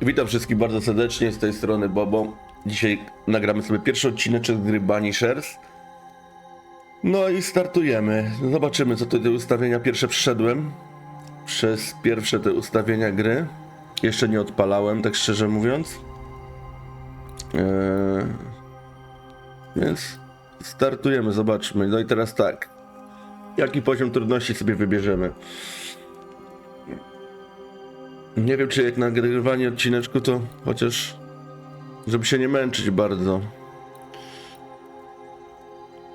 Witam wszystkich bardzo serdecznie, z tej strony Bobo. Dzisiaj nagramy sobie pierwszy odcinek gry Banishers. No i startujemy. Zobaczymy, co te ustawienia pierwsze przyszedłem. Przez pierwsze te ustawienia gry. Jeszcze nie odpalałem, tak szczerze mówiąc. Więc startujemy, zobaczmy. No i teraz tak. Jaki poziom trudności sobie wybierzemy? Nie wiem, czy jak nagrywanie odcineczku, to chociaż żeby się nie męczyć bardzo.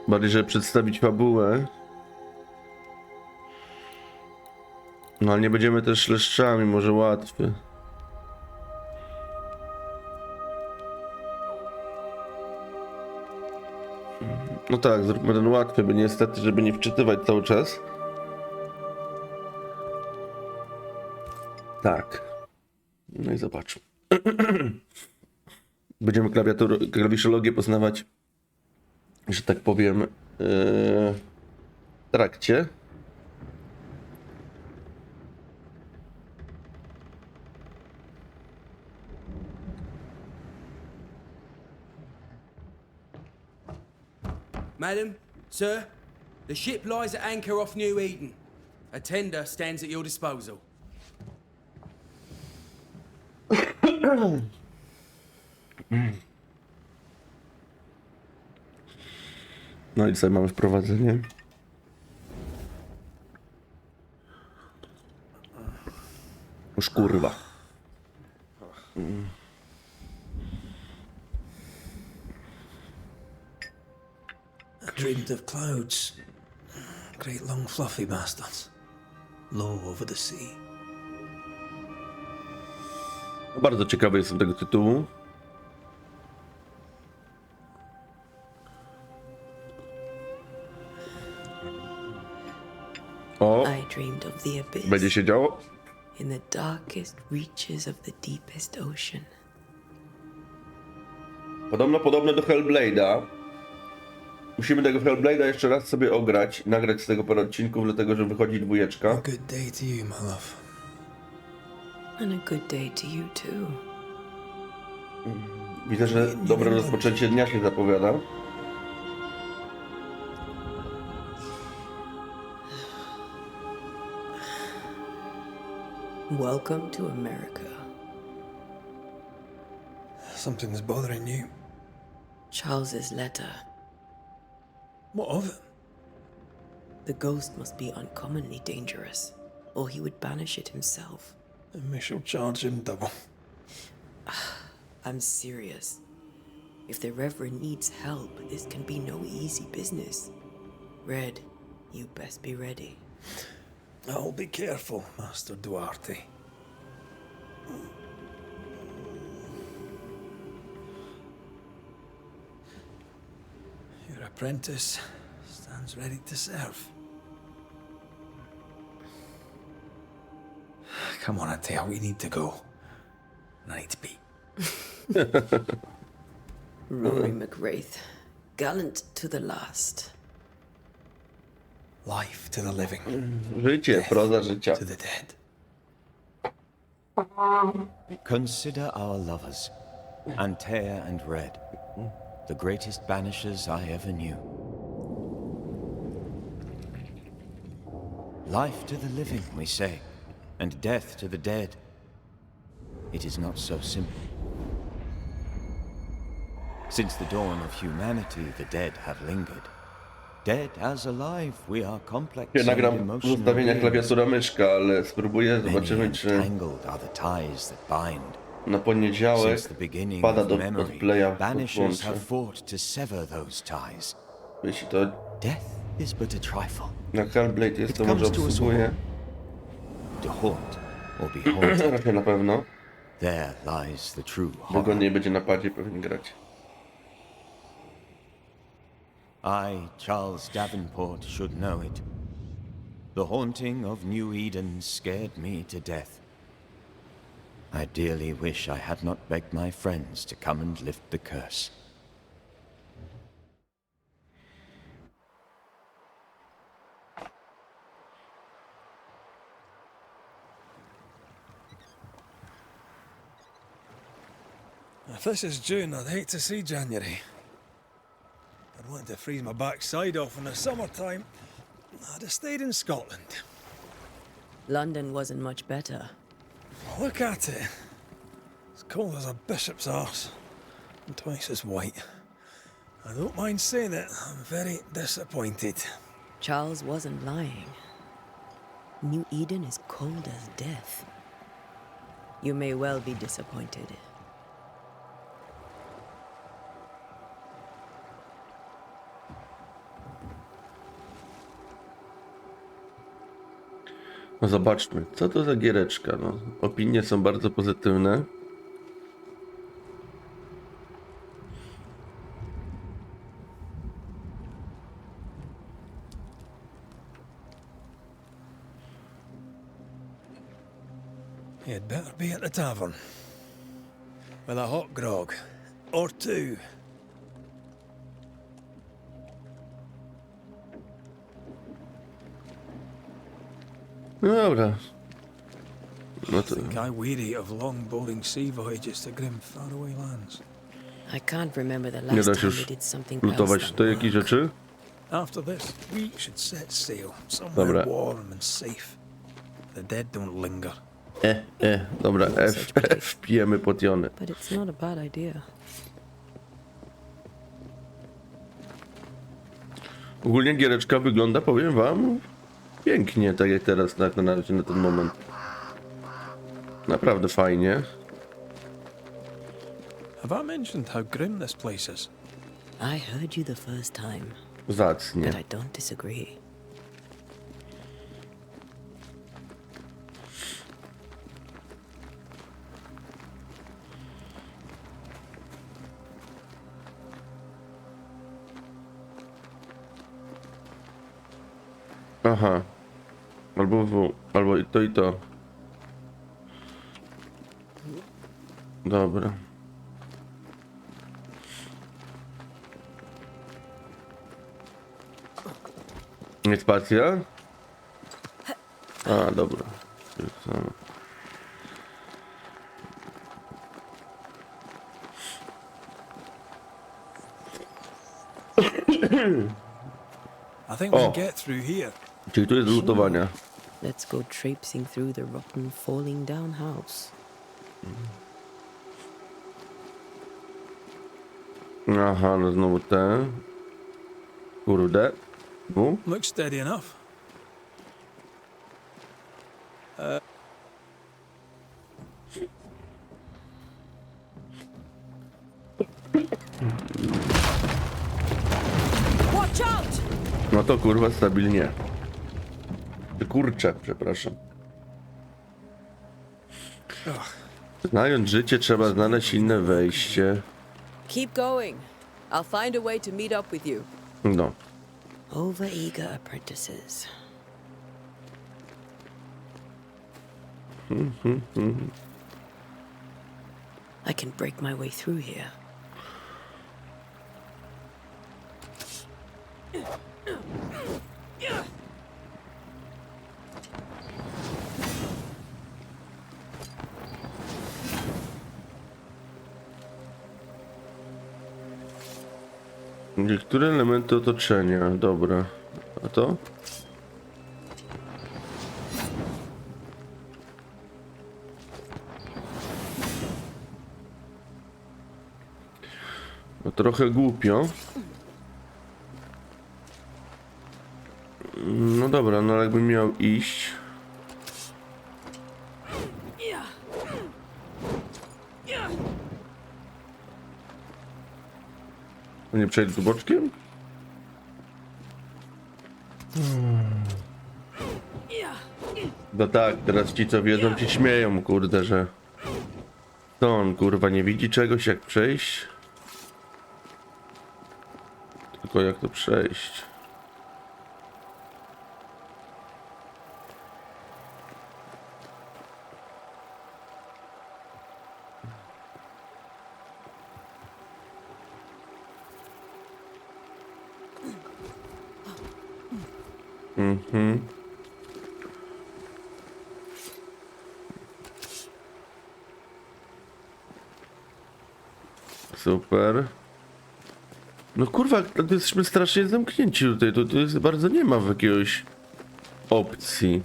Bardziej, żeby przedstawić fabułę. No ale nie będziemy też leszczami, może łatwy. No tak, zróbmy ten łatwy, by niestety, żeby nie wczytywać cały czas. Tak. No i zobaczmy. Będziemy klawiszologię poznawać, że tak powiem, w trakcie. Madam, sir, the ship lies at anchor off New Eden. A tender stands at your disposal. No i tutaj mamy wprowadzenie. Już kurwa. I dreamed of clouds. Great long fluffy bastards. Low over the sea. Bardzo ciekawy jestem tego tytułu. O, I dreamed of the abyss będzie się działo. in the darkest reaches of the deepest ocean. Podobne do Hellblade'a. Musimy tego Hellblade'a jeszcze raz sobie ograć, nagrać z tego parę odcinków, dlatego że wychodzi dwójeczka. A good day to you, my love. And a good day to you too. Widzę, że dobre rozpoczęcie dnia się zapowiada. Welcome to America. Something's bothering you. Charles's letter. What of it? The ghost must be uncommonly dangerous, or he would banish it himself. And we shall charge him double. I'm serious. If the Reverend needs help, this can be no easy business. Red, you best be ready. I'll be careful, Master Duarte. Your apprentice stands ready to serve. Come on, Atea, we need to go. I need to be. Rory McWraith, gallant to the last. Life to the living. Życie, proza życia. To the dead. Consider our lovers, Antea and Red, the greatest banishers I ever knew. Life to the living, we say, and death to the dead. It is not so simple. Since the dawn of humanity, the dead have lingered. Dead as alive, we are complex Ja and nagram emotional ustawienia beings. klawiatura myszka, ale spróbuję, Many zobaczymy, and czy tangled are the ties that bind. na poniedziałek Since the beginning pada of do memory, playa banishers podłączę. have fought to sever those ties. Jeśli to Death is but a trifle. na Hellblade jest, It to może comes to us obsługuję. To haunt or be haunted, Raczej na pewno. there lies the true horror. Wygodniej będzie na padzie pewnie grać. I, Charles Davenport, should know it. The haunting of New Eden scared me to death. I dearly wish I had not begged my friends to come and lift the curse. If this is June, I'd hate to see January. I'd want to freeze my backside off in the summertime. I'd have stayed in Scotland. London wasn't much better. Look at it. As cold as a bishop's arse. And twice as white. I don't mind saying it, I'm very disappointed. Charles wasn't lying. New Eden is cold as death. You may well be disappointed. No zobaczmy, co to za giereczka, no. Opinie są bardzo pozytywne. You'd better be at the tavern. With a hot grog. Or two. No dobra. No to... Think I weary of long, boring sea voyages to grim, faraway lands. I can't remember the Nie last da się time we już did something lutować else than tutaj jakieś work. rzeczy? After this, we should set sail somewhere Dobra. warm and safe. The dead don't linger. Dobra, F pijemy potiony. But it's not a bad idea. Ogólnie giereczka wygląda, powiem wam, pięknie, tak jak teraz na razie na ten moment. Naprawdę fajnie. Have I mentioned how grim this place is? I heard you the first time, Zacnie. but I don't disagree. Aha. Albo W, albo i to i to. Dobra. Nie spacja? A, dobra. I think we Oh. can get through here. Czyli tu jest do lutowania. Let's go traipsing through the rotten, falling down house. Aha, no znowu te. Kurde. U? Looks steady enough. Watch out! No to kurwa stabilnie. Kurczę, przepraszam. Znając życie, trzeba znaleźć inne wejście. Keep going. I'll find a way to meet up with you. No. Overeager apprentices. I can break my way through here. Niektóre elementy otoczenia, dobra. A to? No trochę głupio. No dobra, no ale jakbym miał iść. Nie przejdę tu boczkiem? No tak, teraz ci co wiedzą się śmieją, kurde, że... To on, kurwa, nie widzi czegoś jak przejść? Tylko jak to przejść? Super. No kurwa, to jesteśmy strasznie zamknięci tutaj. Tu jest bardzo nie ma jakiegoś opcji.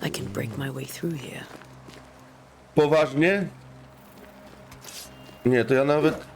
I can break my way through here. Poważnie? Nie, to ja nawet...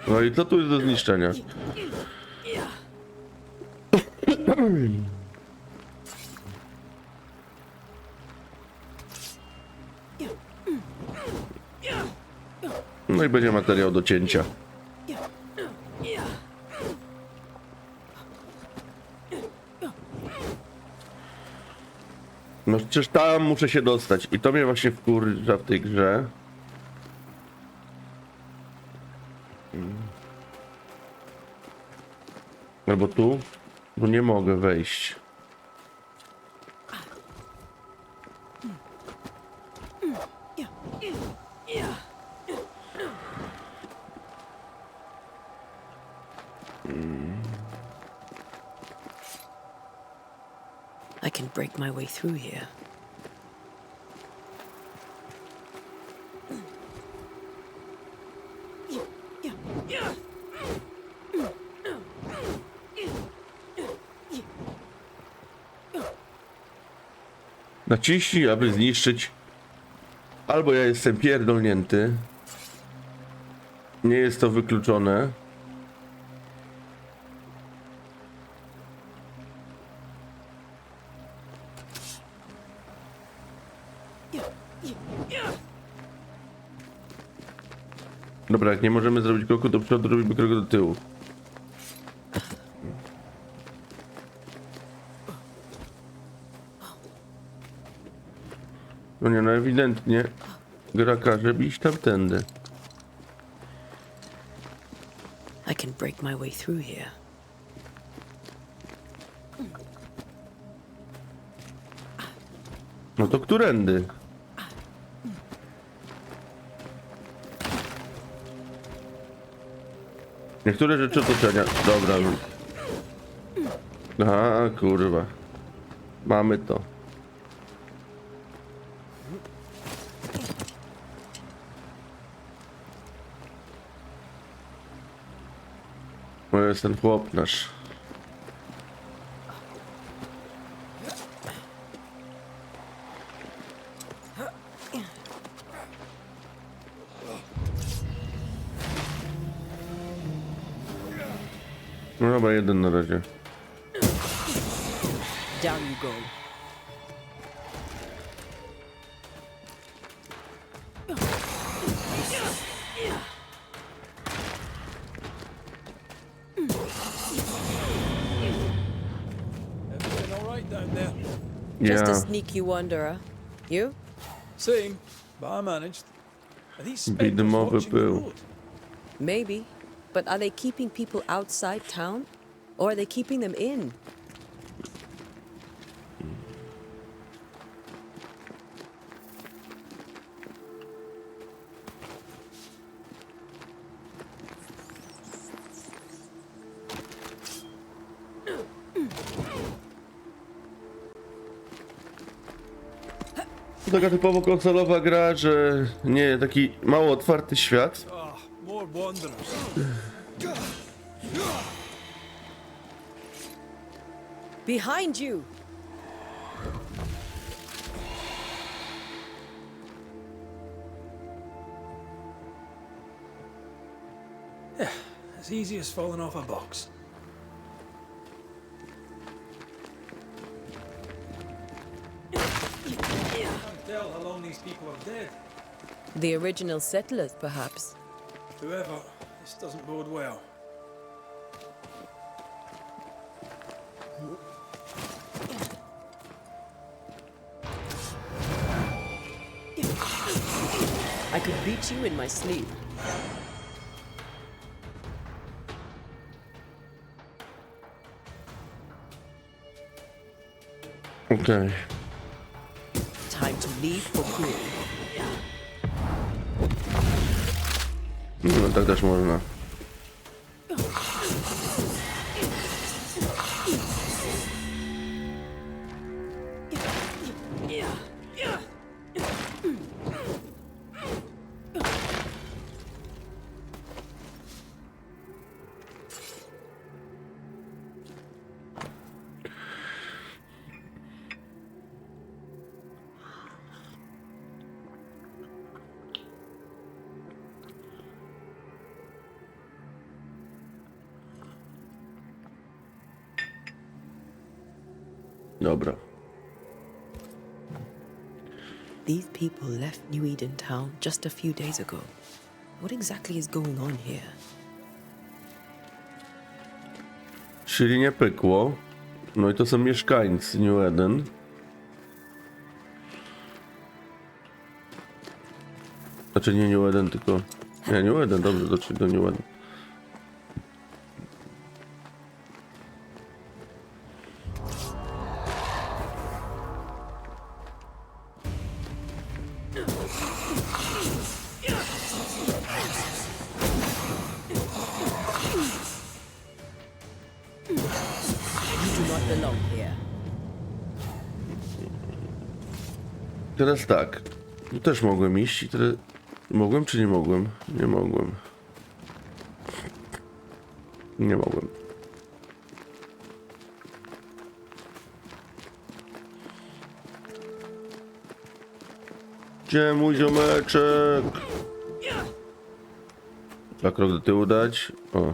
No i co tu jest do zniszczenia? No i będzie materiał do cięcia. No przecież tam muszę się dostać i to mnie właśnie wkurza w tej grze. Albo tu? Bo nie mogę wejść. I can break my way through here. Naciśnij, aby zniszczyć. Albo ja jestem pierdolnięty. Nie jest to wykluczone. Dobra, jak nie możemy zrobić kroku do przodu, robimy krok do tyłu. No nie, no ewidentnie gra każe iść tamtędy. I can break my way through here. No to którędy? Niektóre rzeczy otoczenia. Dobra. Aha, kurwa. Mamy to. To jest ten chłop nasz. No dobra, jeden na razie. Down you go. Everything all right down there? Just a Yeah. sneaky wanderer. You? Same, but I managed. Are these Beat them spectres up with watching the Bill. road? Maybe. But are they keeping people outside town? Or are they keeping them in? To taka typowo konsolowa gra, że nie, taki mało otwarty świat. Ah, more wanderers. Behind you! As easy as falling off a box. Can't tell how long these people are dead. The original settlers, perhaps. Whoever, this doesn't bode well. I could beat you in my sleep. Okej. Time to leave for good. No tak też można. Dobra. These people left New Eden town just a few days ago. What exactly is going on here? Czyli nie pykło. No i to są mieszkańcy New Eden. Znaczy nie New Eden, tylko... Nie, New Eden, dobrze, dotrzeć do New Eden. You do not belong here. Teraz tak. Tu też mogłem iść i teraz... Mogłem czy nie mogłem? Nie mogłem. Nie mogłem. Gdzie mój ziomeczek? A krok do tyłu dać? O.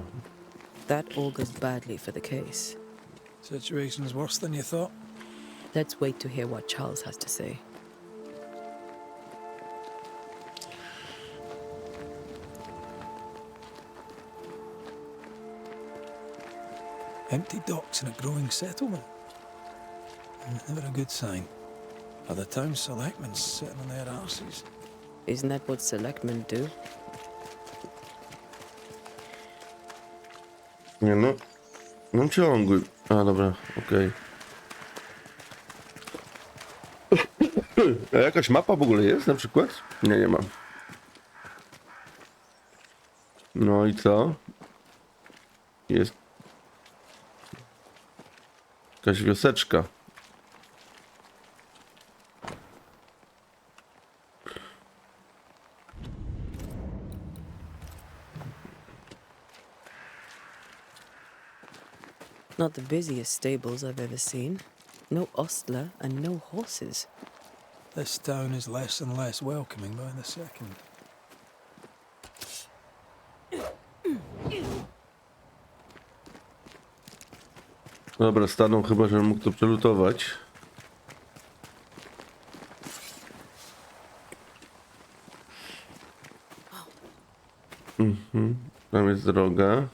That augurs badly for the case. Situation's worse than you thought. Let's wait to hear what Charles has to say. Empty docks in a growing settlement. Never a good sign. Are the town selectmen sitting on their arses? Isn't that what selectmen do? Nie no. No ciągły. A dobra, okej. A jakaś mapa w ogóle jest na przykład? Nie, nie ma. No i co? Jest jakaś wioseczka. Not the busiest stables I've ever seen. No ostler and no horses. This town is less and less welcoming by the second. Dobra, stanął chyba, żebym mógł to przelutować. Tam jest droga.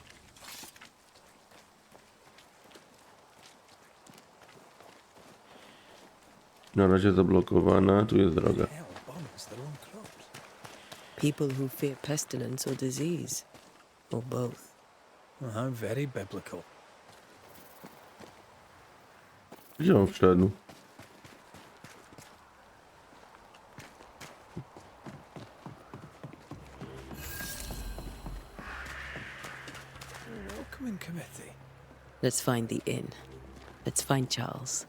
Na razie zablokowana, tu jest droga. Hell bombs their own crops. People who fear pestilence or disease. Or both. How very biblical. Gdzie on wszedł? Welcoming committee. Let's find the inn. Let's find Charles.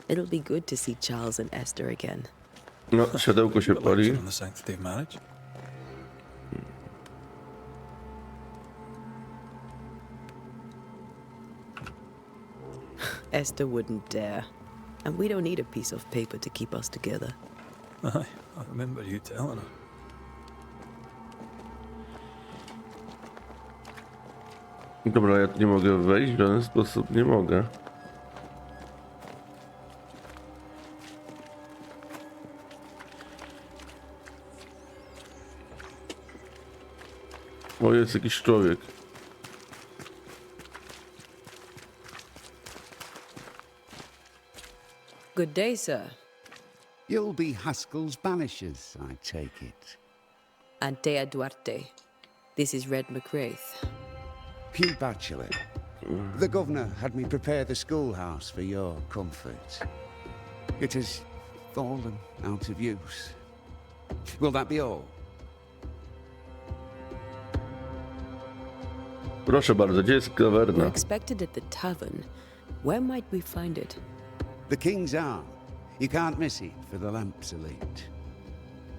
It'll be good to see Charles and Esther again. No, światełko się Got a lecture pali. on the sanctity of marriage. Esther wouldn't dare. And we don't need a piece of paper to keep us together. Aye, I remember you telling her. Dobra, ja tu nie mogę wejść w żaden sposób, nie mogę. O, jest jakiś człowiek. Good day, sir. You'll be Haskell's Banishers, I take it. Antea Duarte. This is Red McWraith. Pew Bachelor. The governor had me prepare the schoolhouse for your comfort. It has fallen out of use. Will that be all? Proszę bardzo, gdzie jest We're kawerna? expected at the tavern. Where might we find it? The King's Arm. You can't miss it, for the lamps are lit.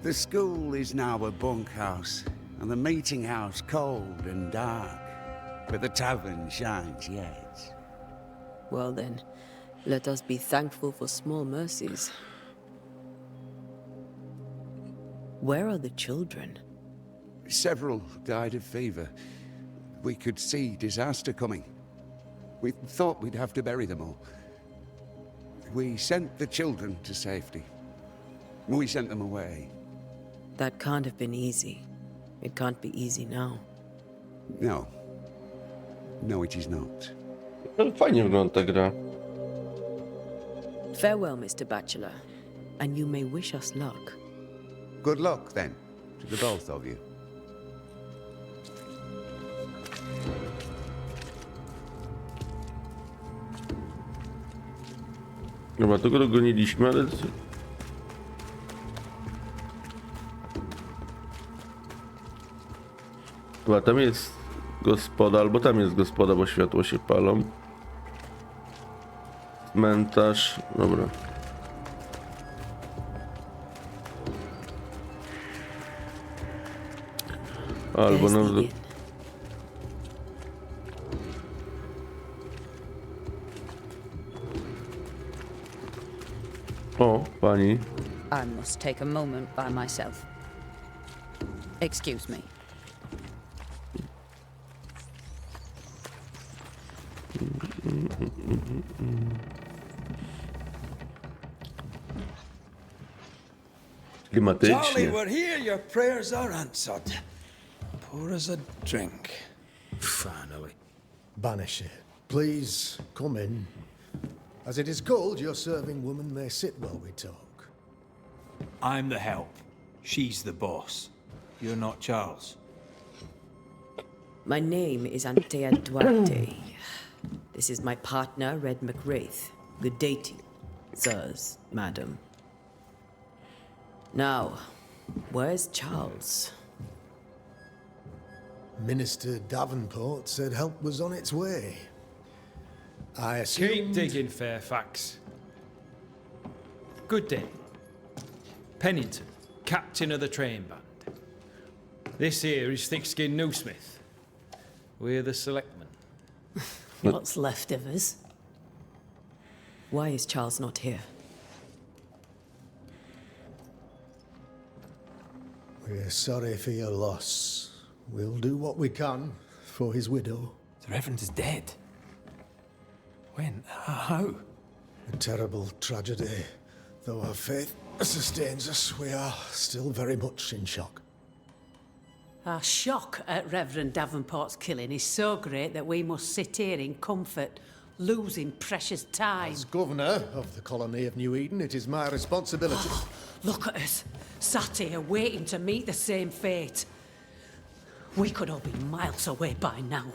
The school is now a bunkhouse, and the meeting house cold and dark. But the tavern shines yet. Well then, let us be thankful for small mercies. Where are the children? Several died of fever. We could see disaster coming. We thought we'd have to bury them all. We sent the children to safety. We sent them away. That can't have been easy. It can't be easy now. No. No, it is not. Fajnie wygląda ta gra. Farewell, Mr. Bachelor, and you may wish us luck. Good luck, then, to the both of you. Dobra, tego dogoniliśmy, ale... Chyba tam jest gospoda, albo tam jest gospoda, bo światło się palą. Cmentarz, dobra. Albo There's no... the inn. O, pani. I must take a moment by myself. Excuse me. Charlie, Klimatycznie. we're here. Your prayers are answered. Pour us a drink. Finally. Banisher, please come in. As it is called, your serving woman may sit while we talk. I'm the help. She's the boss. You're not Charles. My name is Antea Duarte. This is my partner, Red McWraith. Good day to you, sirs, madam. Now, where's Charles? Minister Davenport said help was on its way. I assume... Keep digging, Fairfax. Good day. Pennington, captain of the train band. This here is Thick-Skinned Newsmith. We're the selectmen. What's left of us? Why is Charles not here? We're sorry for your loss. We'll do what we can for his widow. The Reverend is dead. When? How? A terrible tragedy. Though our faith sustains us, we are still very much in shock. Our shock at Reverend Davenport's killing is so great that we must sit here in comfort, losing precious time. As governor of the colony of New Eden, it is my responsibility. Look at us, sat here waiting to meet the same fate. We could all be miles away by now.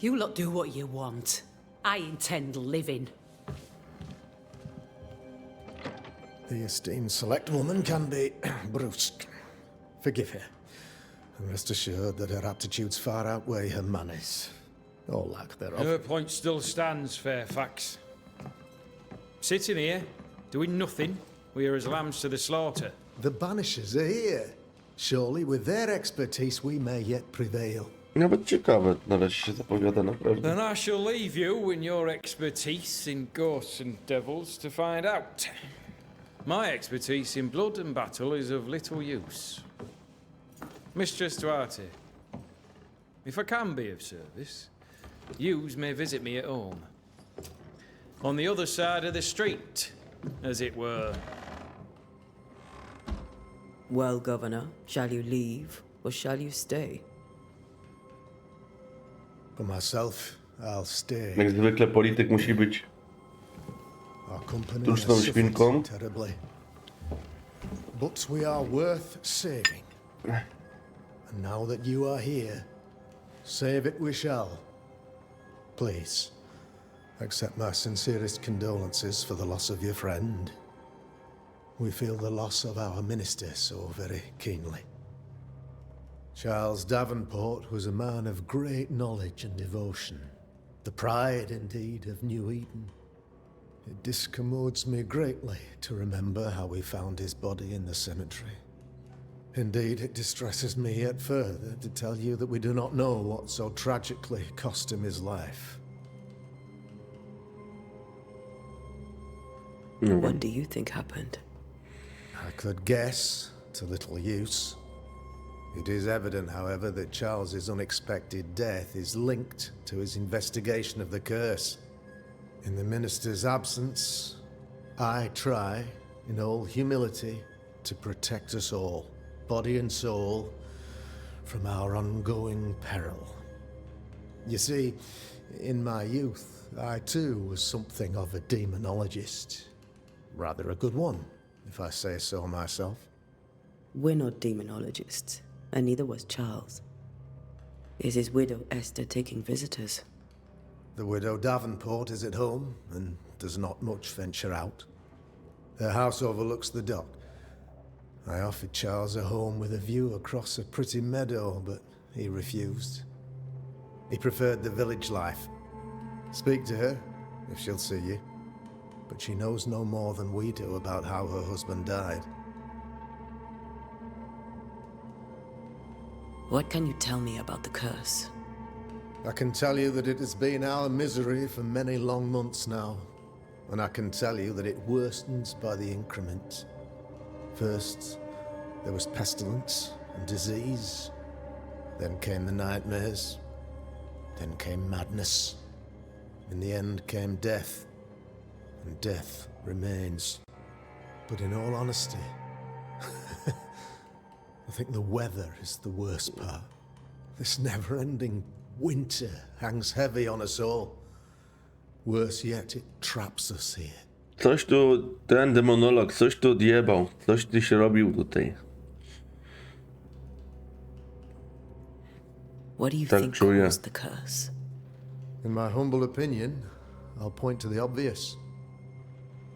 You lot do what you want. I intend living. The esteemed select woman can be brusque. Forgive her. And rest assured that her aptitudes far outweigh her manners. Or lack thereof. Her point still stands, Fairfax. Sitting here, doing nothing, we are as lambs to the slaughter. The Banishers are here. Surely with their expertise we may yet prevail. Nawet ciekawe, na razie się zapowiada naprawdę. Then I shall leave you and your expertise in ghosts and devils to find out. My expertise in blood and battle is of little use. Mistress Duarte, if I can be of service, yous may visit me at home. On the other side of the street, as it were. Well, Governor, shall you leave or shall you stay? For myself, I'll stay. Jak zwykle polityk musi być Our company sztuczną has świnką. suffered terribly. But we are worth saving. And now that you are here, save it we shall. Please, accept my sincerest condolences for the loss of your friend. We feel the loss of our minister so very keenly. Charles Davenport was a man of great knowledge and devotion, the pride indeed of New Eden. It discommodes me greatly to remember how we found his body in the cemetery. Indeed, it distresses me yet further to tell you that we do not know what so tragically cost him his life. What do you think happened? I could guess, to little use. It is evident, however, that Charles's unexpected death is linked to his investigation of the curse. In the minister's absence, I try, in all humility, to protect us all, body and soul, from our ongoing peril. You see, in my youth, I too was something of a demonologist. Rather a good one, if I say so myself. We're not demonologists, and neither was Charles. Is his widow Esther taking visitors? The widow Davenport is at home and does not much venture out. Her house overlooks the dock. I offered Charles a home with a view across a pretty meadow, but he refused. He preferred the village life. Speak to her, if she'll see you. But she knows no more than we do about how her husband died. What can you tell me about the curse? I can tell you that it has been our misery for many long months now, and I can tell you that it worsens by the increment. First, there was pestilence and disease. Then came the nightmares. Then came madness. In the end came death. And death remains. But in all honesty, I think the weather is the worst part. This never-ending winter hangs heavy on us all. Worse yet, it traps us here. Coś tu, ten demonolog, coś tu odjebał. Coś ty się robił tutaj. What do you Tak think czuję. caused the curse? In my humble opinion, I'll point to the obvious.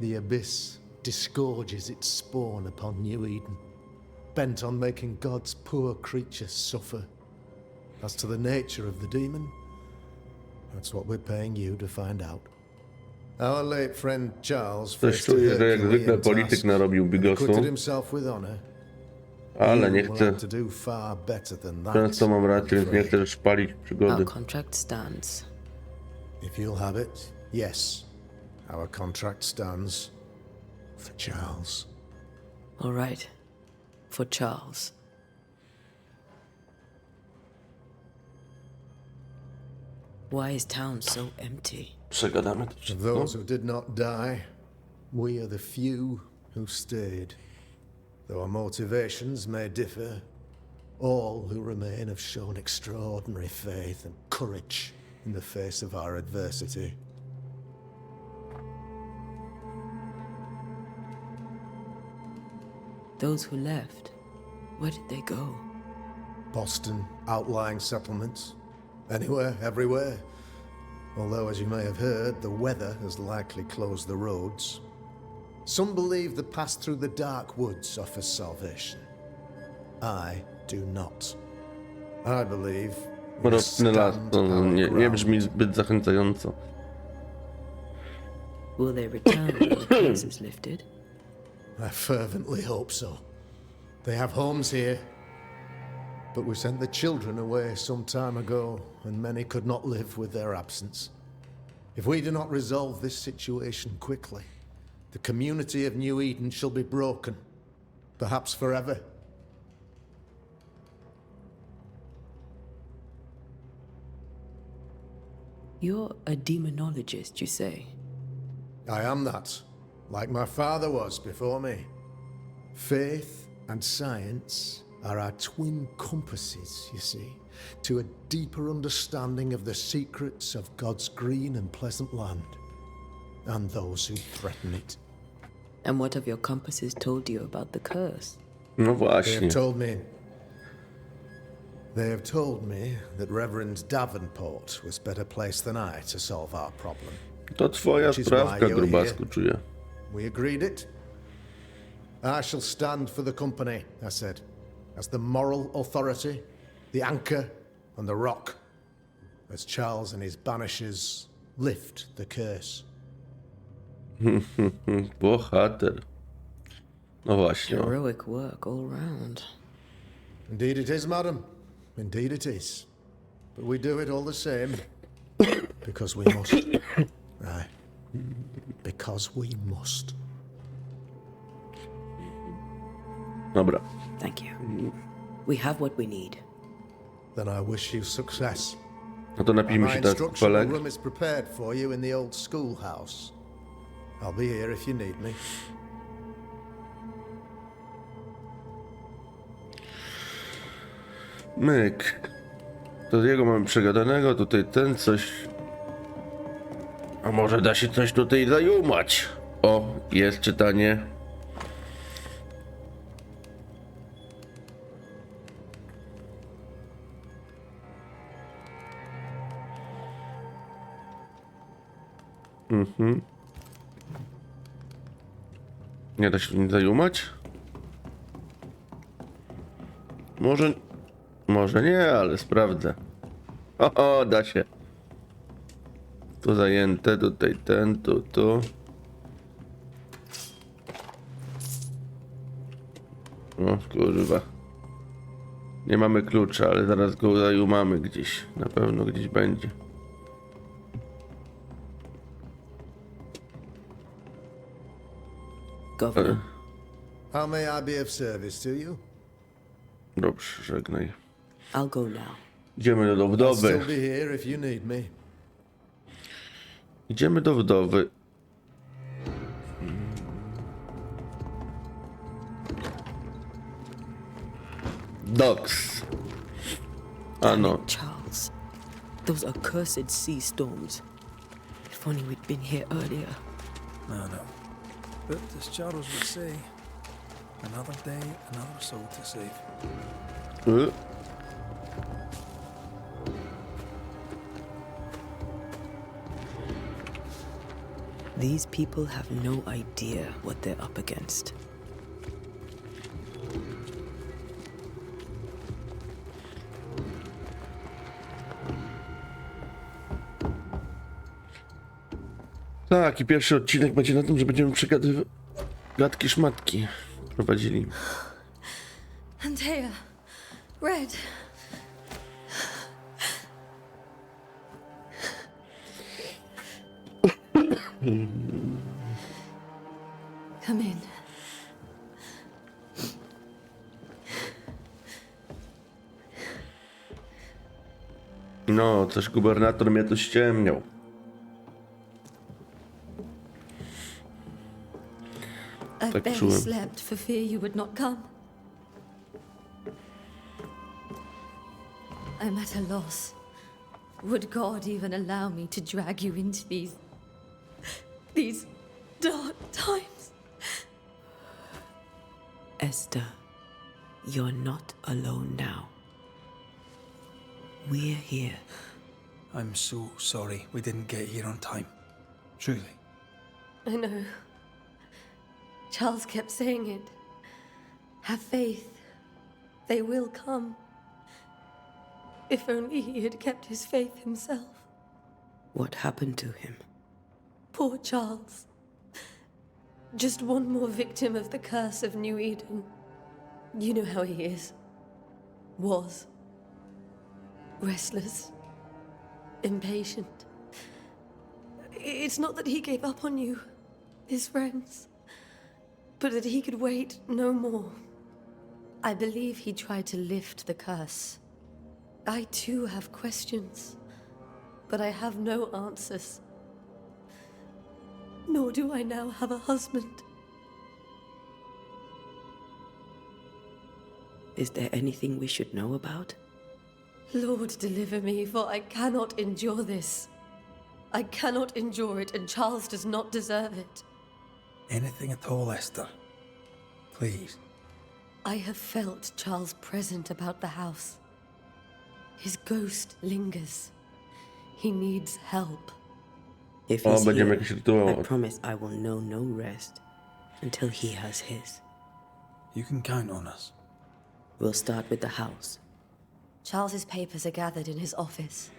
The abyss disgorges its spawn upon New Eden, bent on making God's poor creatures suffer. As to the nature of the demon, that's what we're paying you to find out. Our late friend Charles Coś faced a czuję, że jak zwykle Herculean polityk task narobił and bigosu, acquitted himself with honor. ale nie You will chcę. have to do far better than that, Często mam rację, więc I'm nie afraid. chcę też palić przygody. Our contract stands. If you'll have it, yes. Our contract stands for Charles. All right. For Charles. Why is town so empty? Przegadamy to Of wszystko. those who did not die, we are the few who stayed. Though our motivations may differ, all who remain have shown extraordinary faith and courage in the face of our adversity. Those who left, where did they go? Boston, outlying settlements, anywhere, everywhere. Although, as you may have heard, the weather has likely closed the roads. Some believe the path through the dark woods offers salvation. I do not. I believe we Mroczny las, stand to our nie ground. brzmi zbyt zachęcająco. Will they return when the curse is lifted? I fervently hope so. They have homes here. But we sent the children away some time ago, and many could not live with their absence. If we do not resolve this situation quickly, the community of New Eden shall be broken, perhaps forever. You're a demonologist, you say? I am that, like my father was before me. Faith and science are our twin compasses, you see, to a deeper understanding of the secrets of God's green and pleasant land, and those who threaten it. And what have your compasses told you about the curse? No They właśnie. have told me that Reverend Davenport was better placed than I to solve our problem. To twoja Which is sprawka, why you're grubasku, here. czuję. We agreed it. I shall stand for the company, I said, as the moral authority, the anchor, and the rock, as Charles and his banishers lift the curse. Bohater. No właśnie. O. Heroic work all round. Indeed it is, madam. Indeed it is. But we do it all the same. Because we must. Aye. Because we must. Dobra. Thank you. We have what we need. Then I wish you success. No to napijmy My się teraz instructional kolek. room is prepared for you in the old schoolhouse. I'll be here if you need me. Myk. To jego mamy przegadanego, tutaj ten coś... A może da się coś tutaj zajumać? O, jest czytanie. Nie da się nic zajumać? Może nie, ale sprawdzę. O, da się. Tu zajęte, tutaj ten, tu. O kurwa. Nie mamy klucza, ale zaraz go zajumamy gdzieś. Na pewno gdzieś będzie. Governor, How may I be of service to you? Dobrze, żegnaj. I'll go now. Idziemy do I'll wdowy. still be here if you need me. Idziemy do wdowy. Docs. Ano. Charles, those accursed sea storms. If only we'd been here earlier. No. But as Charles would say, another day, another soul to save. These people have no idea what they're up against. Tak, i pierwszy odcinek będzie na tym, że będziemy przegadywać gadki szmatki prowadzili. Antea, Red. Come in. No, coś gubernator mnie tu ściemniał. I've Tak barely czułem. slept for fear you would not come. I'm at a loss. Would God even allow me to drag you into these dark times? Esther, you're not alone now. We're here. I'm so sorry we didn't get here on time. Truly. I know. Charles kept saying it. Have faith. They will come. If only he had kept his faith himself. What happened to him? Poor Charles. Just one more victim of the curse of New Eden. You know how he is. Was. Restless. Impatient. It's not that he gave up on you, his friends, but that he could wait no more. I believe he tried to lift the curse. I too have questions, but I have no answers. Nor do I now have a husband. Is there anything we should know about? Lord, deliver me, for I cannot endure this. I cannot endure it, and Charles does not deserve it. Anything at all, Esther. Please. I have felt Charles' present about the house. His ghost lingers. He needs help. If O, he's będziemy here, jakieś rytuały. I promise I will know no rest until he has his. You can count on us. We'll start with the house. Charles's papers are gathered in his office.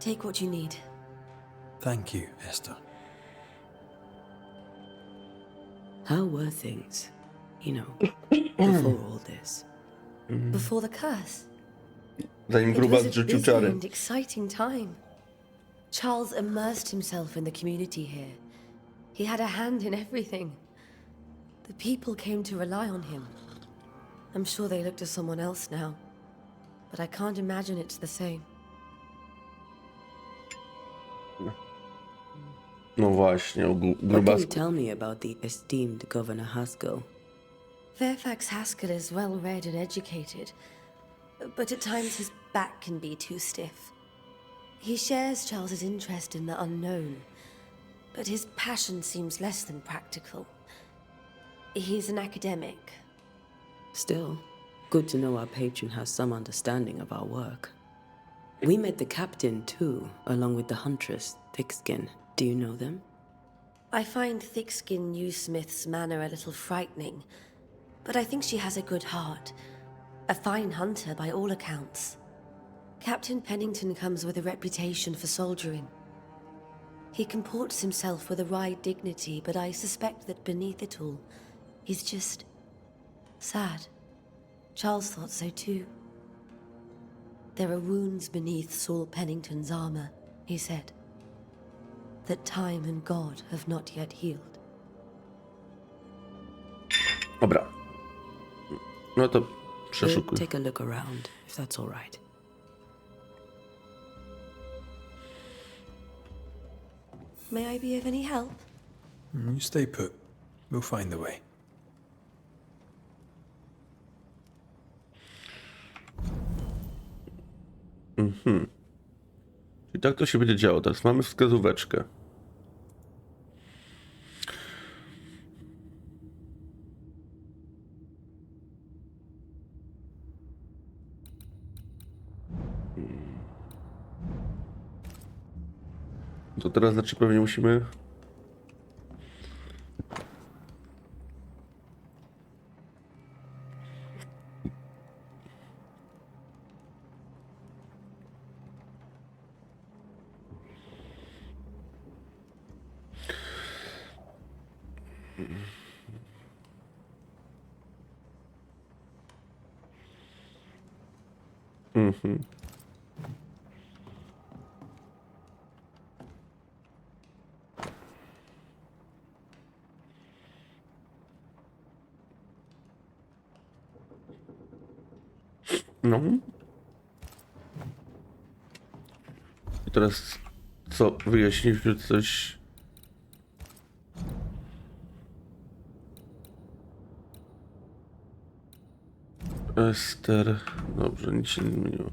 Take what you need. Thank you, Esther. How were things, you know, before all this? Before the curse. Zanim It gruba was a zrzucił busy czary. and exciting time. Charles immersed himself in the community here. He had a hand in everything. The people came to rely on him. I'm sure they look to someone else now, but I can't imagine it's the same. No właśnie, o What gruba... can you tell me about the esteemed Governor Haskell? Fairfax Haskell is well read and educated, but at times his back can be too stiff. He shares Charles's interest in the unknown, but his passion seems less than practical. He's an academic. Still, good to know our patron has some understanding of our work. We met the captain too, along with the huntress, Thickskin. Do you know them? I find Thickskin Newsmith's manner a little frightening, but I think she has a good heart. A fine hunter by all accounts. Captain Pennington comes with a reputation for soldiering. He comports himself with a wry dignity, but I suspect that beneath it all, he's just sad. Charles thought so too. There are wounds beneath Saul Pennington's armor, he said, that time and God have not yet healed. Dobra. No to We'll przeszukuj. take a look around, if that's all right. May I be of any help? You stay put. We'll find the way. I tak to się będzie działo. Teraz mamy wskazóweczkę. To teraz znaczy pewnie musimy... No. I teraz co? Wyjaśniliśmy coś. Ester. Dobrze, nic się nie zmieniło.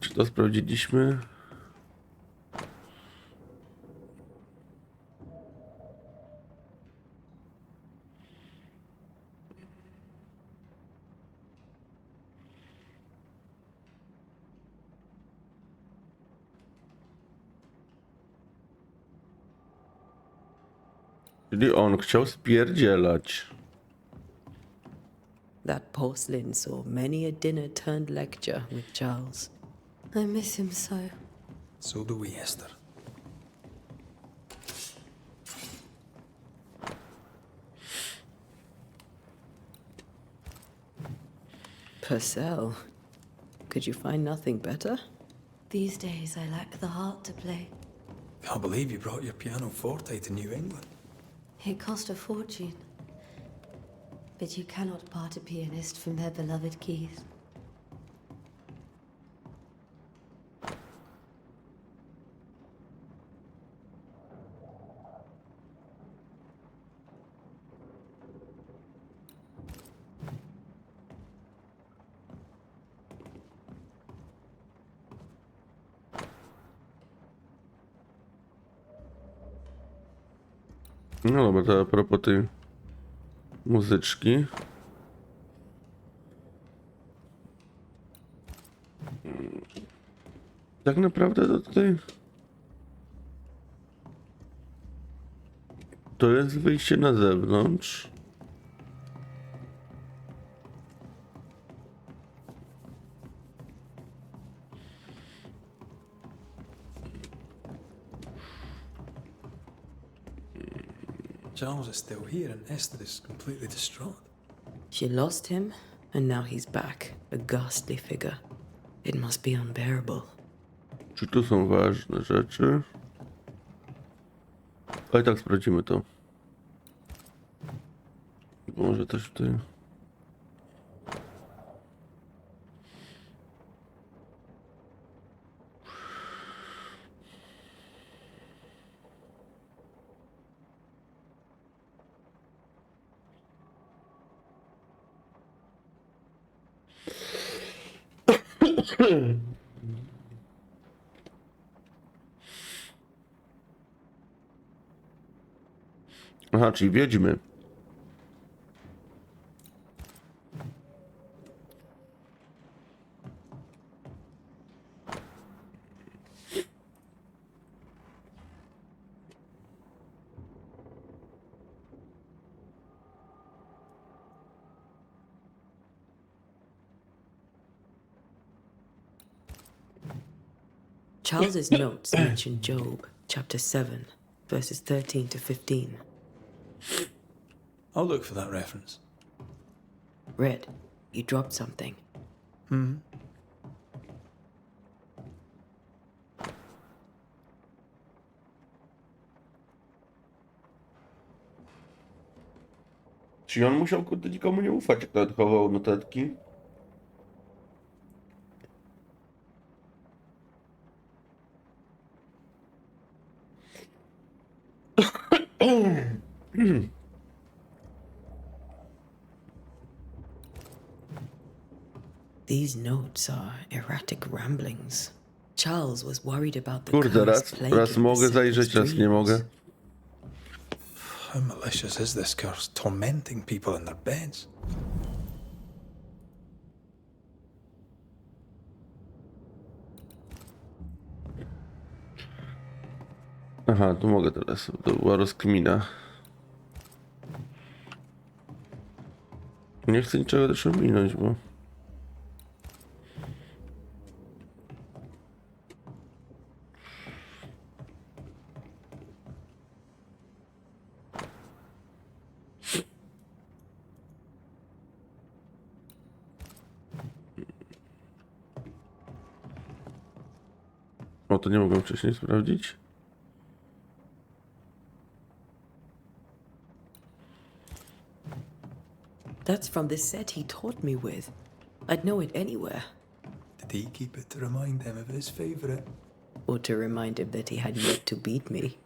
Czy to sprawdziliśmy? Czyli on chciał spierdzielać. That porcelain saw many a dinner turned lecture with Charles. I miss him so. So do we, Esther. Purcell. Could you find nothing better? These days I lack the heart to play. Can't believe you brought your pianoforte to New England. It cost a fortune. But you cannot part a pianist from their beloved keys. No dobra, to a propos tej muzyczki. Tak naprawdę to tutaj... To jest wyjście na zewnątrz. Charles is still here and Esther is completely distraught. She lost him, and now he's back, a ghastly figure. It must be unbearable. Czy tu są ważne rzeczy? Ale tak sprawdzimy to. Może też tutaj... Aha, czyli wiedźmy. Charles's notes mention Job, chapter 7, verses 13 to 15. I'll look for that reference. Red, you dropped something. Czyli on musiał kurde nikomu nie ufać, jak nawet chował notatki. These notes are erratic ramblings. Charles was worried about the Kurde, curse raz mogę zajrzeć, raz nie mogę. How malicious is this curse, tormenting people in their beds? Aha, tu mogę teraz. To była rozkmina. Nie chcę niczego też ominąć, bo... O, to nie mogłem wcześniej sprawdzić. That's from the set he taught me with. I'd know it anywhere. Did he keep it to remind him of his favourite? Or to remind him that he had yet to beat me.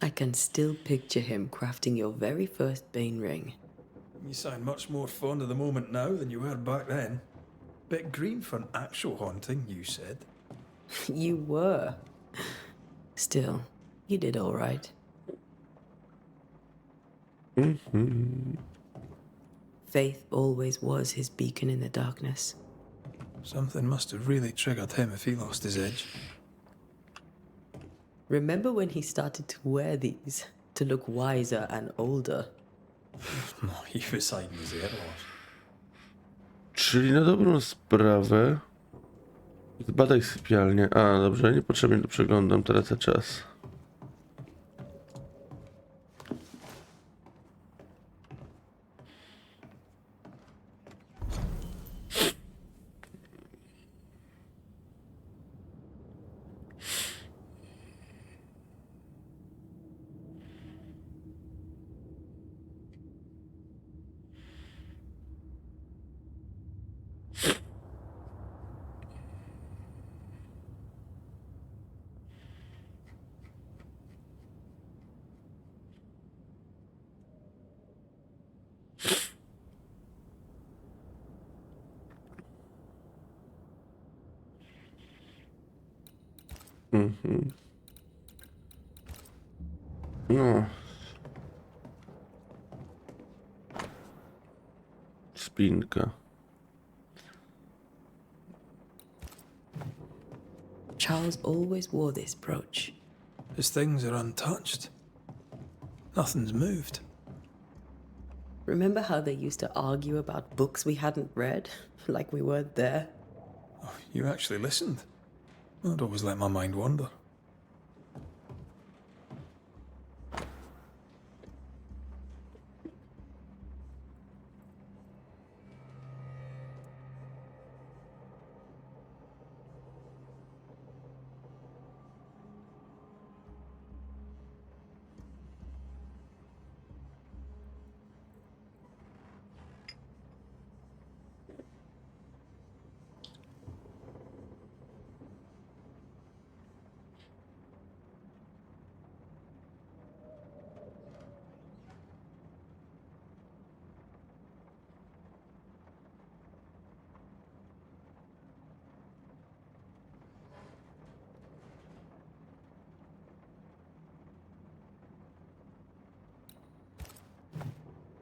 I can still picture him crafting your very first Bane ring. You sound much more fond of the moment now than you were back then. Bit green for an actual haunting, you said. You were. Still, you did all right. Faith always was his beacon in the darkness. Something must have really triggered him if he lost his edge. Remember when he started to wear these to look wiser and older? No, he was hiding his ear loss. Czyli na dobrą sprawę... Zbadaj sypialnię. A, dobrze, niepotrzebnie to przeglądam, tracę czas. No. Spinka. Charles always wore this brooch. His things are untouched. Nothing's moved. Remember how they used to argue about books we hadn't read? Like we weren't there? Oh, you actually listened. I'd always let my mind wander.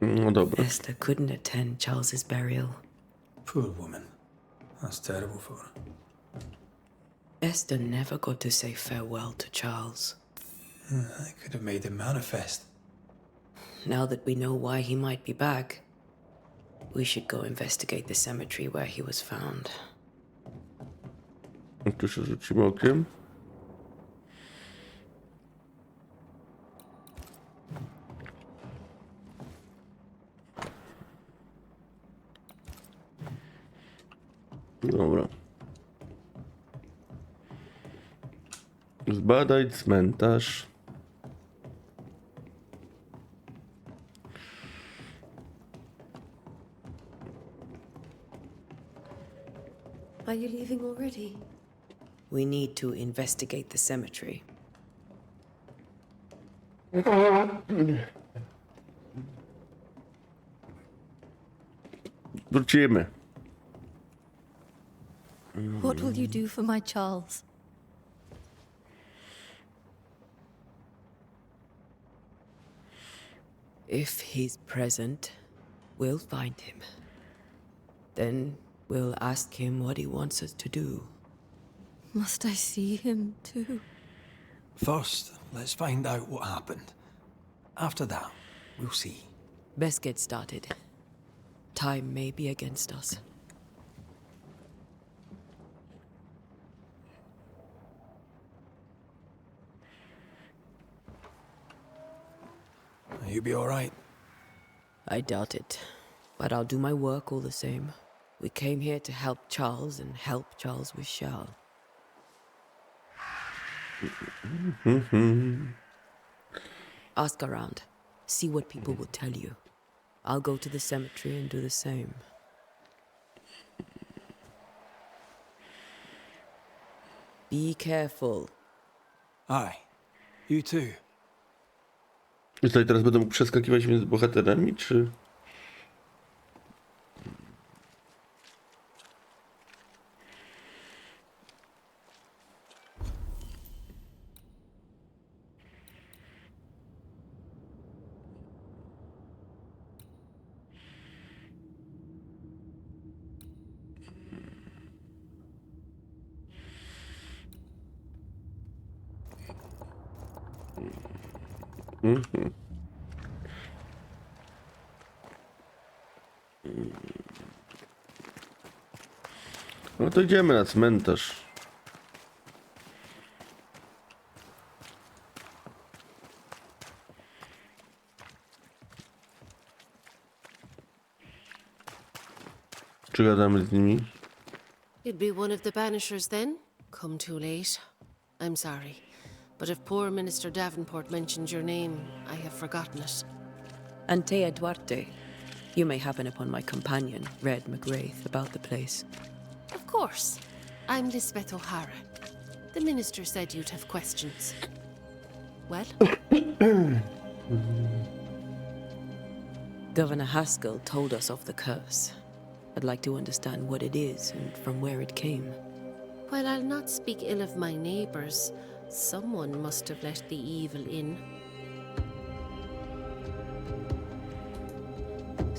No dobra. Esther couldn't attend Charles's burial. Poor woman. That's terrible for her. Esther never got to say farewell to Charles. I could have made him manifest. Now that we know why he might be back, we should go investigate the cemetery where he was found. Tu się rzucimy okiem. Dobra. Zbadaj cmentarz. Are you leaving already? We need to investigate the cemetery. Wrócimy. What will you do for my Charles? If he's present, we'll find him. Then we'll ask him what he wants us to do. Must I see him too? First, let's find out what happened. After that, we'll see. Best get started. Time may be against us. You be all right? I doubt it, but I'll do my work all the same. We came here to help Charles, and help Charles we shall. Ask around. See what people will tell you. I'll go to the cemetery and do the same. Be careful. Aye. You too. I tutaj teraz będę mógł przeskakiwać między bohaterami, czy... No to idziemy na cmentarz. Czy gadamy z nimi? You'd be one of the Banishers then? Come too late. I'm sorry. But if poor Minister Davenport mentioned your name, I have forgotten it. Antea Duarte. You may happen upon my companion, Red McGrath, about the place. Of course. I'm Lisbeth O'Hara. The minister said you'd have questions. Well? Governor Haskell told us of the curse. I'd like to understand what it is and from where it came. While I'll not speak ill of my neighbours, someone must have let the evil in.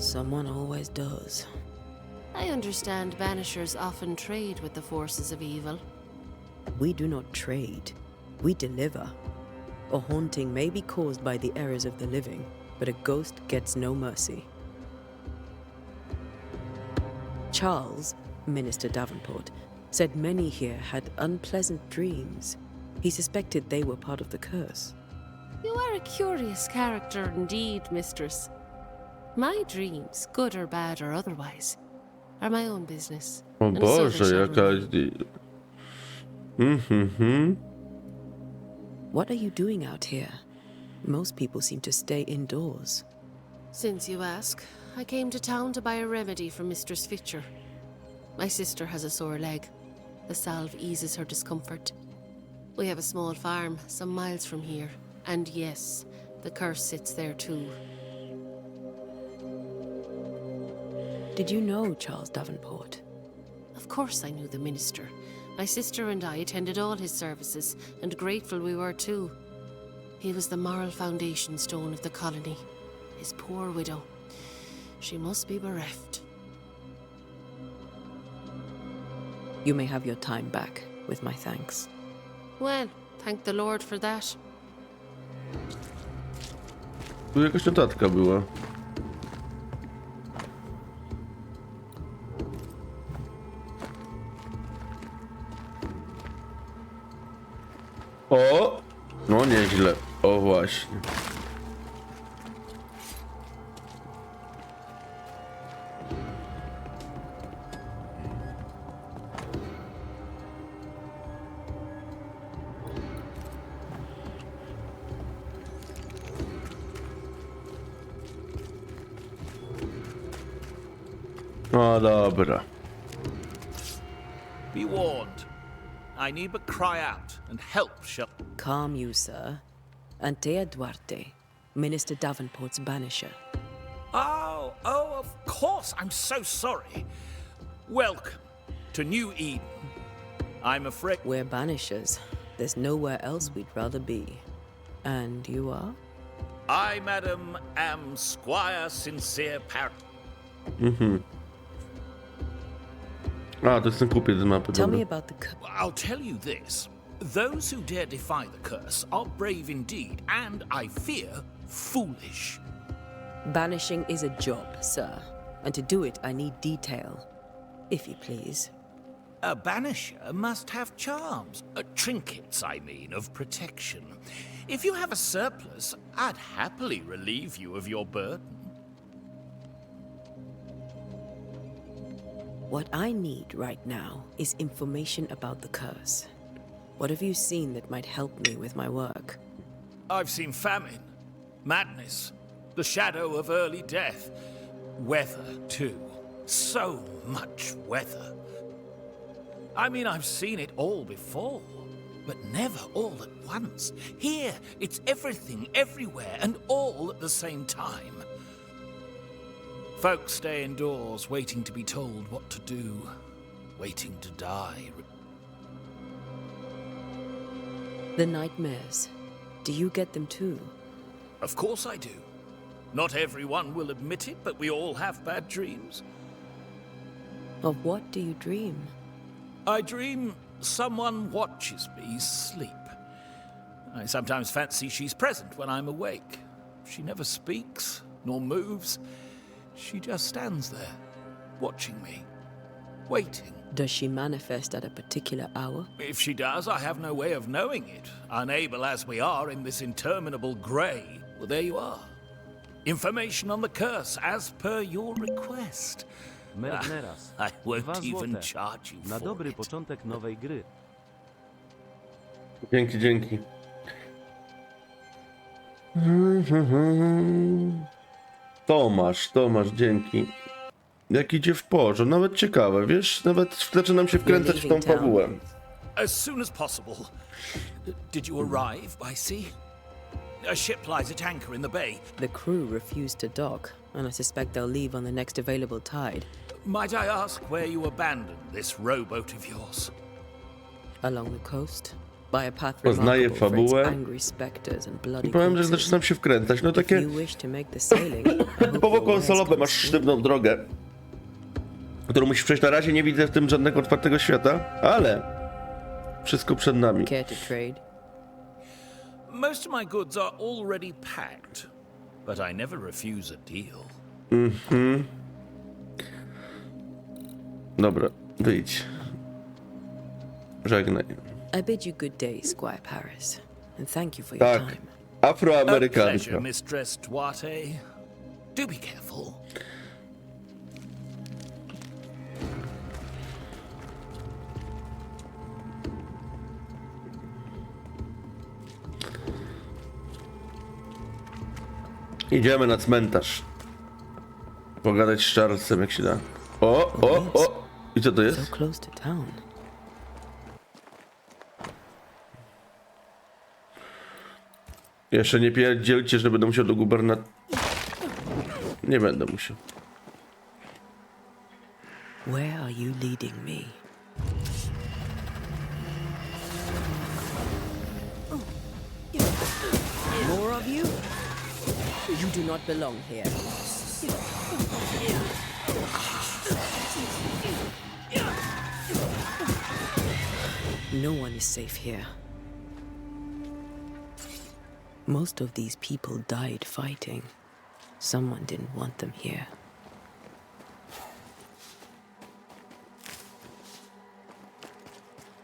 Someone always does. I understand Banishers often trade with the forces of evil. We do not trade. We deliver. A haunting may be caused by the errors of the living, but a ghost gets no mercy. Charles, Minister Davenport, said many here had unpleasant dreams. He suspected they were part of the curse. You are a curious character indeed, mistress. My dreams, good or bad or otherwise, are my own business. O And so they Boże, shall jakaś... remain. What are you doing out here? Most people seem to stay indoors. Since you ask, I came to town to buy a remedy for Mistress Fitcher. My sister has a sore leg. The salve eases her discomfort. We have a small farm some miles from here. And yes, the curse sits there too. Did you know Charles Davenport? Of course I knew the minister. My sister and I attended all his services, and grateful we were too. He was the moral foundation stone of the colony. His poor widow. She must be bereft. You may have your time back, with my thanks. Well, thank the Lord for that. Tu jakaś notatka była. O! No nieźle. O właśnie. No dobra. Be warned. I need but cry out, and help shall... Calm you, sir. Antea Duarte, Minister Davenport's banisher. Oh, of course. I'm so sorry. Welcome to New Eden. I'm afraid... We're banishers. There's nowhere else we'd rather be. And you are? I, madam, am Squire Sincere A, to jest ten kupiec z mapy, Tell dobra. me about the I'll tell you this. Those who dare defy the curse are brave indeed, and, I fear, foolish. Banishing is a job, sir. And to do it, I need detail. If you please. A banisher must have charms. Trinkets, I mean, of protection. If you have a surplus, I'd happily relieve you of your burden. What I need right now is information about the curse. What have you seen that might help me with my work? I've seen famine, madness, the shadow of early death, weather, too. So much weather. I mean, I've seen it all before, but never all at once. Here, it's everything, everywhere, and all at the same time. Folks stay indoors, waiting to be told what to do, waiting to die. The nightmares. Do you get them too? Of course I do. Not everyone will admit it, but we all have bad dreams. Of what do you dream? I dream someone watches me sleep. I sometimes fancy she's present when I'm awake. She never speaks, nor moves. She just stands there, watching me, waiting. Does she manifest at a particular hour? If she does, I have no way of knowing it. Unable as we are in this interminable grey. Well, there you are. Information on the curse, as per your request. I won't even charge you na for dobry it. początek nowej gry. Dzięki, dzięki. Tomasz, dzięki. Jak idzie w porze, nawet ciekawe, wiesz? Nawet zaczynam się wkręcać w tą fabułę. As soon as possible. Did you arrive by sea? A ship lies at anchor in the bay. The crew refused to dock, and I suspect they'll leave on the next available tide. Might I ask where you abandoned this rowboat of yours? Along the coast, by a path Poznaję remarkable for its fabułę. angry specters and bloody I powiem, że corpses. zaczynam się wkręcać. No If takie you wish to make the sailing, I hope typowo your wares konsolowe, come masz swift. sztywną drogę, którą musisz przejść. Na razie nie widzę w tym żadnego otwartego świata, ale wszystko przed nami. Care to trade? Most of my goods are already packed, but I never refuse a deal. Dobra, wyjdź. Żegnaj. I bid you good day, Squire Paris, and thank you for your Tak, time. A pleasure, Afroamerykanka. Mistress Duarte. Do be careful. Idziemy na cmentarz. Pogadać z Charlesem, jak się da. O! I co to So jest? close to town. Jeszcze nie pierdzielcie, że będę musiał do gubernatora. Nie będę musiał. Where are you leading me? More of you? You do not belong here. No one is safe here. Most of these people died fighting. Someone didn't want them here.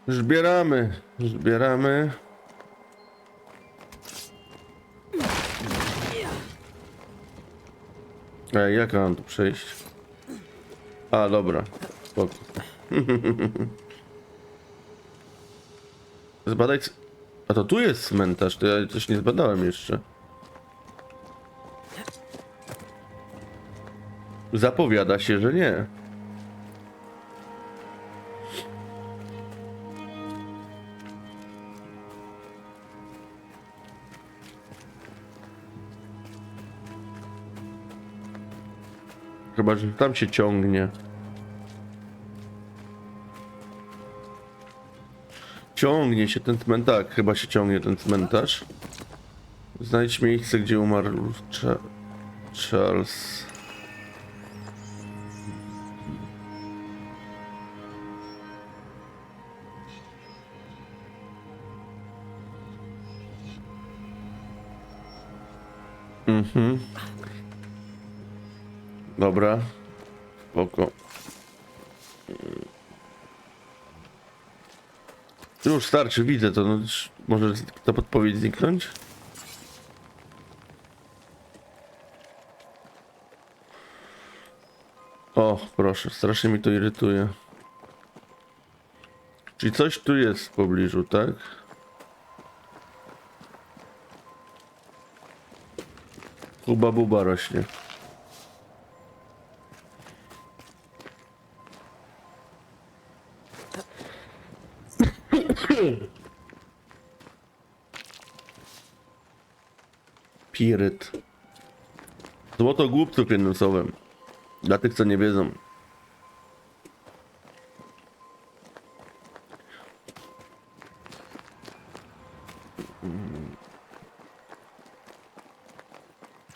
Zbieramy. Ej, jak mam tu przejść? A, dobra. Spoko. Zbadaj... A to tu jest cmentarz, to ja coś nie zbadałem jeszcze. Zapowiada się, że nie. Chyba, że tam się ciągnie. Ciągnie się ten cmentarz. Tak, chyba się ciągnie ten cmentarz. Znajdź miejsce, gdzie umarł Charles. Dobra. Spoko. Już starczy, widzę to. No, może ta podpowiedź zniknąć? O, proszę, strasznie mi to irytuje. Czyli coś tu jest w pobliżu, tak? Huba buba rośnie. Piryt. Złoto głupców jednym słowem. Dla tych, co nie wiedzą.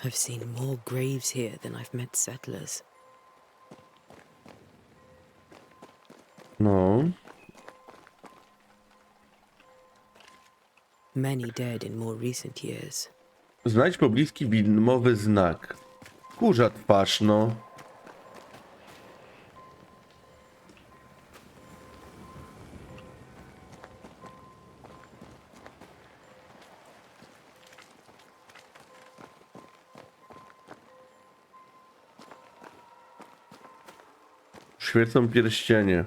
I've seen more graves here than I've met settlers. No. Many dead in more recent years. Znajdź pobliski widmowy znak. Kurza twarz, no. Świecą pierścienie.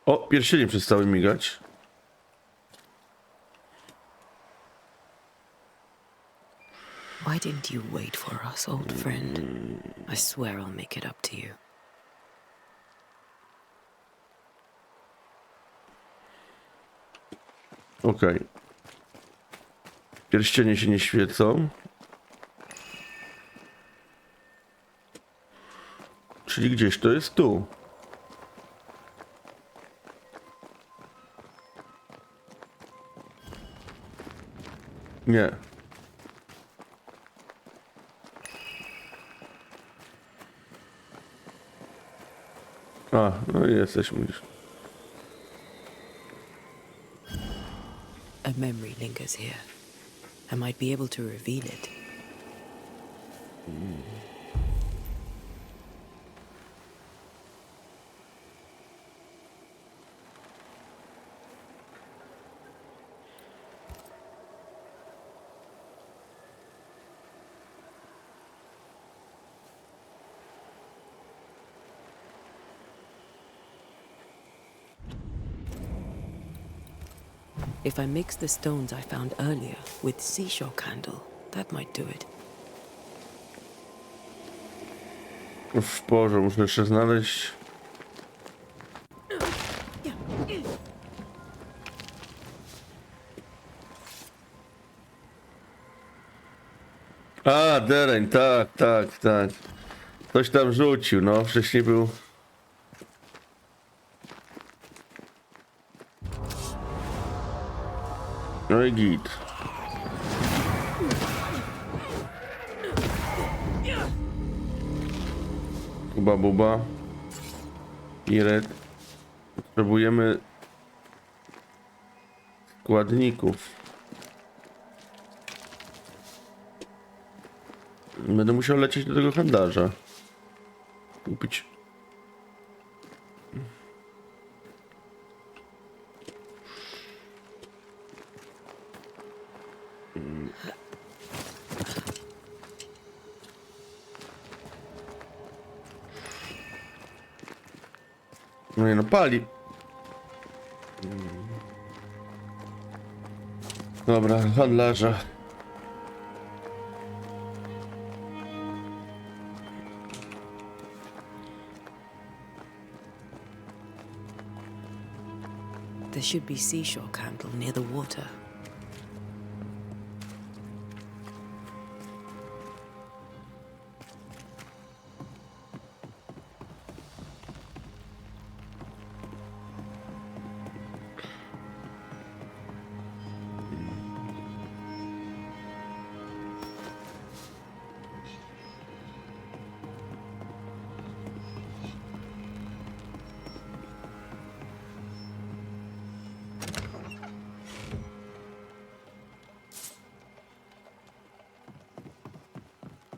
O, pierścienie przestały migać. Why didn't you wait for us, old friend? I swear I'll make it up to you. Okej. Pierścienie się nie świecą. Czyli gdzieś to jest tu. Nie. A, no i jesteśmy już. A memory lingers here. I might be able to reveal it. If I mix the stones I found earlier with seashore candle, that might do it. W porze muszę jeszcze znaleźć. A, dereń, tak, tak, tak. Coś tam rzucił, no. Wcześniej był... No i git. Kuba buba. Iret. Potrzebujemy składników. Będę musiał lecieć do tego handlarza. Kupić. No nie no, pali. Dobra, handlarza. There should be seashore candle near the water.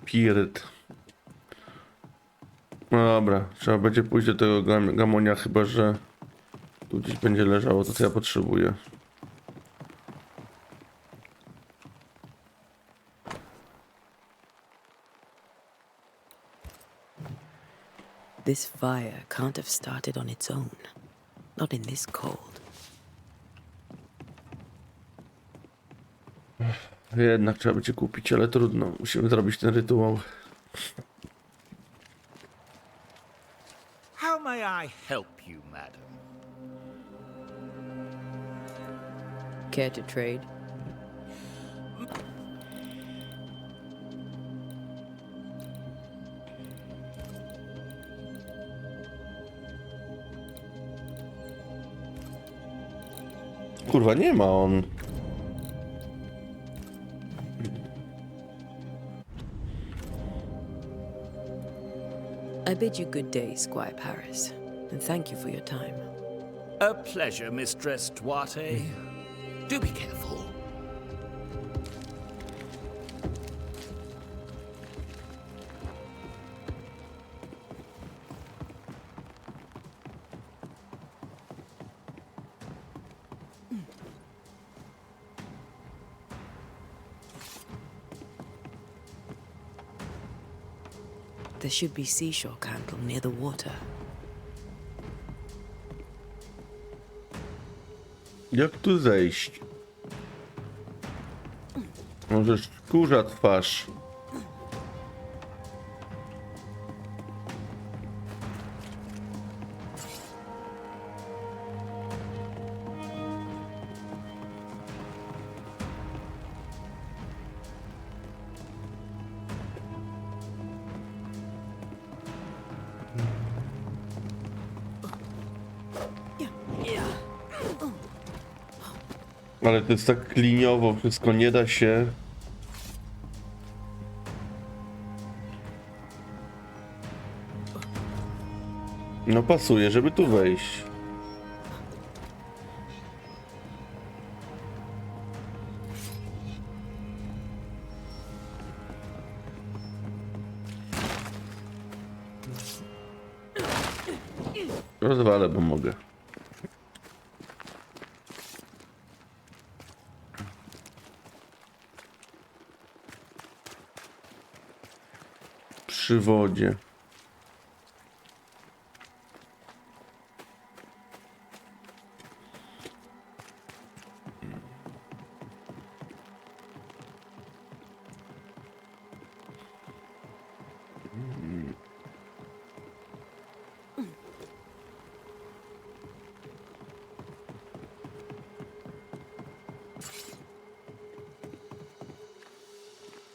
Piryt. No dobra, trzeba będzie pójść do tego gamonia, chyba że tu gdzieś będzie leżało to, co ja potrzebuję. This fire can't have started on its own. Not in this cold. Jednak trzeba będzie kupić, ale trudno. Musimy zrobić ten rytuał. How may I help you, madam? Care to trade? Kurwa, nie ma on. I bid you good day, Squire Paris, and thank you for your time. A pleasure, Mistress Duarte. Do be careful. There should be seashore candle near the water. Jak tu zejść? Może skórza twarz. Ale to jest tak liniowo, wszystko nie da się. No pasuje, żeby tu wejść. Rozwalę, bo mogę. Przy wodzie.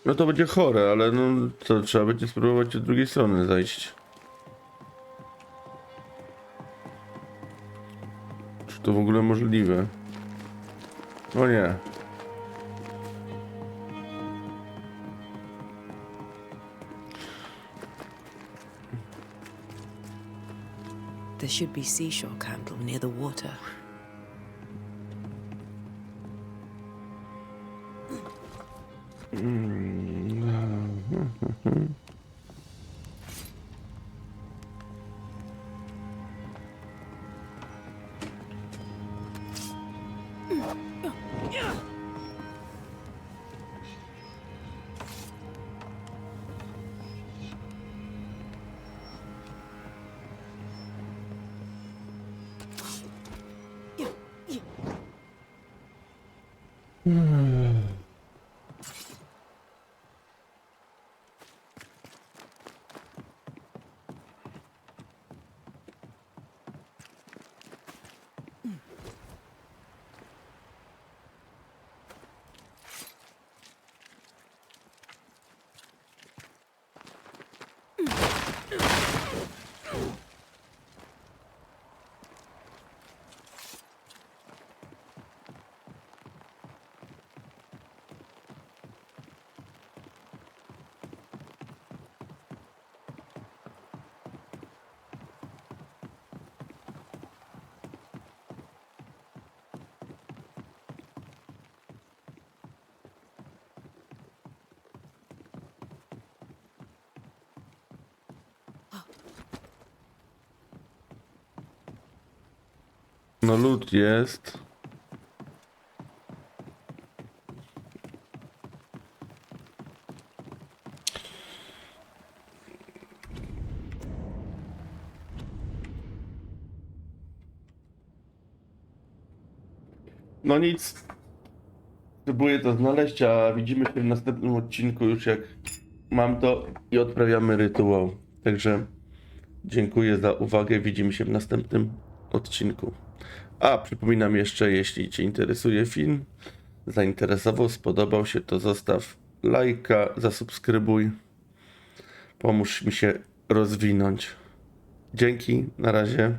No to będzie chore, ale no to trzeba będzie spróbować od drugiej strony zajść. Czy to w ogóle możliwe? O nie. There should be seashore candle near the water. No lód jest. No nic. Próbuję to znaleźć, a widzimy się w następnym odcinku już jak mam to i odprawiamy rytuał. Także dziękuję za uwagę. Widzimy się w następnym odcinku. A, przypominam jeszcze, jeśli Cię interesuje film, zainteresował, spodobał się, to zostaw lajka, zasubskrybuj. Pomóż mi się rozwinąć. Dzięki, na razie.